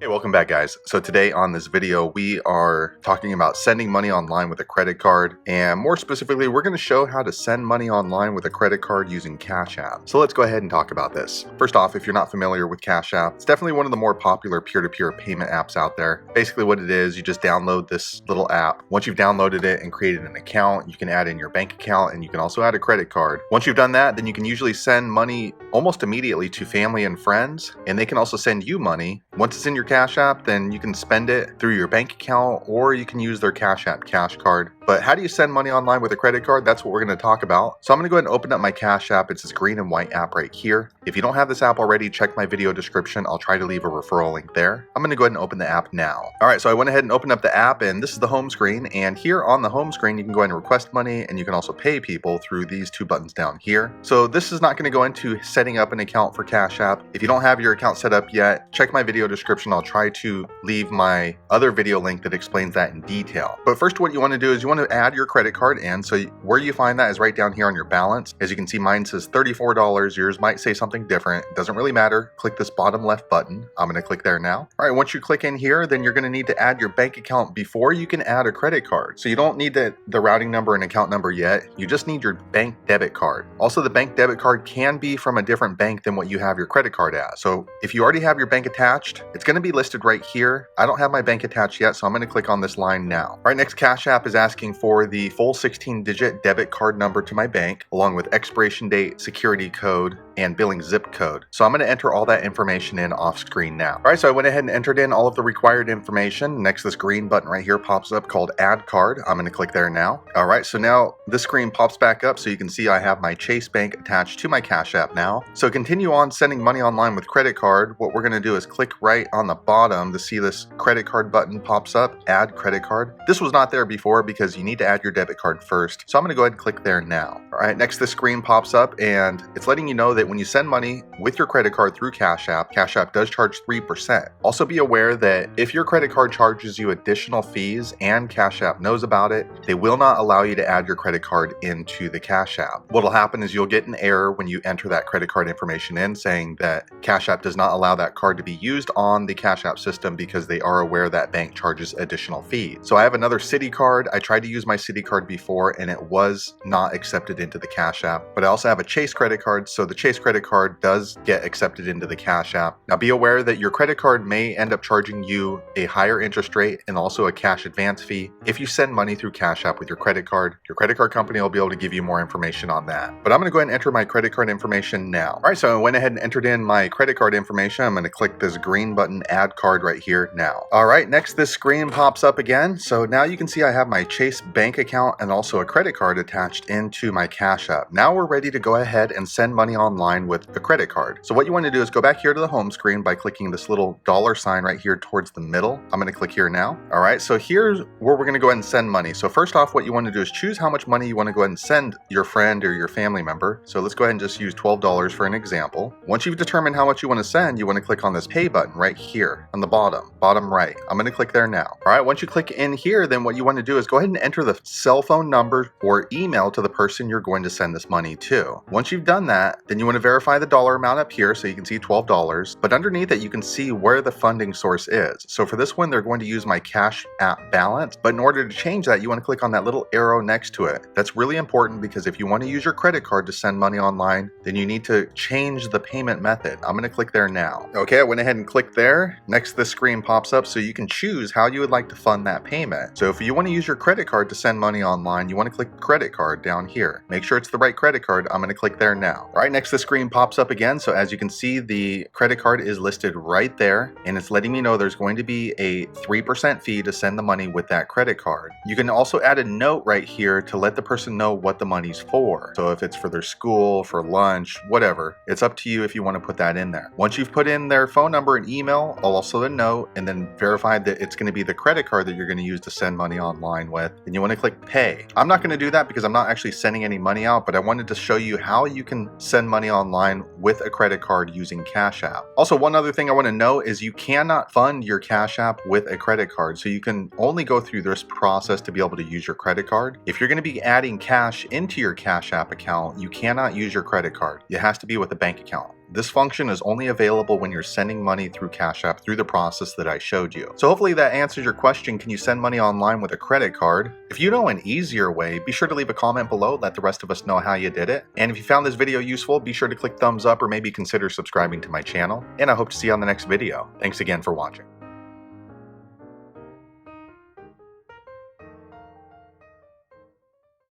Hey, welcome back guys. So today on this video, we are talking about sending money online with a credit card. And more specifically, we're going to show how to send money online with a credit card using Cash App. So let's go ahead and talk about this. First off, if you're not familiar with Cash App, it's definitely one of the more popular peer-to-peer payment apps out there. Basically what it is, you just download this little app. Once you've downloaded it and created an account, you can add in your bank account and you can also add a credit card. Once you've done that, then you can usually send money almost immediately to family and friends, and they can also send you money. Once it's in your Cash App, then you can spend it through your bank account or you can use their Cash App cash card. But how do you send money online with a credit card? That's what we're going to talk about. So I'm going to go ahead and open up my Cash App. It's this green and white app right here. If you don't have this app already, check my video description. I'll try to leave a referral link there. I'm going to go ahead and open the app now. All right, so I went ahead and opened up the app, and this is the home screen. And here on the home screen, you can go ahead and request money, and you can also pay people through these two buttons down here. So this is not going to go into setting up an account for Cash App. If you don't have your account set up yet, check my video description. I'll try to leave my other video link that explains that in detail. But first, what you want to do is you want to add your credit card in. So where you find that is right down here on your balance. As you can see, mine says $34. Yours might say something different. It doesn't really matter. Click this bottom left button. I'm going to click there now. All right, once you click in here, then you're going to need to add your bank account before you can add a credit card. So you don't need the routing number and account number yet. You just need your bank debit card. Also, the bank debit card can be from a different bank than what you have your credit card at. So if you already have your bank attached, it's going to be listed right here. I don't have my bank attached yet, so I'm going to click on this line now. All right, next, Cash App is asking for the full 16-digit debit card number to my bank, along with expiration date, security code, and billing zip code. So I'm going to enter all that information in off screen now. All right, so I went ahead and entered in all of the required information. Next, this green button right here pops up called Add Card. I'm going to click there now. All right, so now this screen pops back up, so you can see I have my Chase Bank attached to my Cash App now. So continue on sending money online with credit card. What we're going to do is click right on the bottom to see this credit card button pops up, Add Credit Card. This was not there before because you need to add your debit card first. So I'm going to go ahead and click there now. All right, next this screen pops up and it's letting you know that when you send money with your credit card through Cash App does charge 3%. Also be aware that if your credit card charges you additional fees and Cash App knows about it, they will not allow you to add your credit card into the Cash App. What'll happen is you'll get an error when you enter that credit card information in saying that Cash App does not allow that card to be used on the Cash App system because they are aware that bank charges additional fees. So I have another Citi card. I tried to use my Citi card before and it was not accepted into the Cash App, but I also have a Chase credit card. So the Chase credit card does get accepted into the Cash App. Now be aware that your credit card may end up charging you a higher interest rate and also a cash advance fee if you send money through Cash App with your credit card. Your credit card company will be able to give you more information on that. But I'm going to go ahead and enter my credit card information now. All right, so I went ahead and entered in my credit card information. I'm going to click this green button, Add Card, right here now. All right, next this screen pops up again. So now you can see I have my Chase bank account and also a credit card attached into my Cash App. Now we're ready to go ahead and send money online with a credit card. So what you want to do is go back here to the home screen by clicking this little dollar sign right here towards the middle. I'm going to click here now. All right, so here's where we're going to go ahead and send money. So first off, what you want to do is choose how much money you want to go ahead and send your friend or your family member. So let's go ahead and just use $12 for an example. Once you've determined how much you want to send, you want to click on this pay button right here on the bottom right. I'm going to click there now. All right, once you click in here, then what you want to do is go ahead and enter the cell phone number or email to the person you're going to send this money to. Once you've done that, then you want to verify the dollar amount up here so you can see $12, but underneath it you can see where the funding source is. So for this one, they're going to use my Cash App balance, but in order to change that, you want to click on that little arrow next to it. That's really important because if you want to use your credit card to send money online, then you need to change the payment method. I'm going to click there now. Okay, I went ahead and clicked there. Next, this screen pops up so you can choose how you would like to fund that payment. So if you want to use your credit card to send money online, you want to click credit card down here. Make sure it's the right credit card. I'm going to click there now. All right, next the screen pops up again. So as you can see, the credit card is listed right there and it's letting me know there's going to be a 3% fee to send the money with that credit card. You can also add a note right here to let the person know what the money's for. So if it's for their school, for lunch, whatever, it's up to you if you want to put that in there. Once you've put in their phone number and email, also the note, and then verify that it's going to be the credit card that you're going to use to send money online with, and you want to click pay. I'm not going to do that because I'm not actually sending any money out, but I wanted to show you how you can send money online with a credit card using Cash App. Also, one other thing I want to note is you cannot fund your Cash App with a credit card. So you can only go through this process to be able to use your credit card. If you're going to be adding cash into your Cash App account, you cannot use your credit card. It has to be with a bank account. This function is only available when you're sending money through Cash App through the process that I showed you. So hopefully that answers your question, can you send money online with a credit card? If you know an easier way, be sure to leave a comment below, let the rest of us know how you did it. And if you found this video useful, be sure to click thumbs up or maybe consider subscribing to my channel. And I hope to see you on the next video. Thanks again for watching.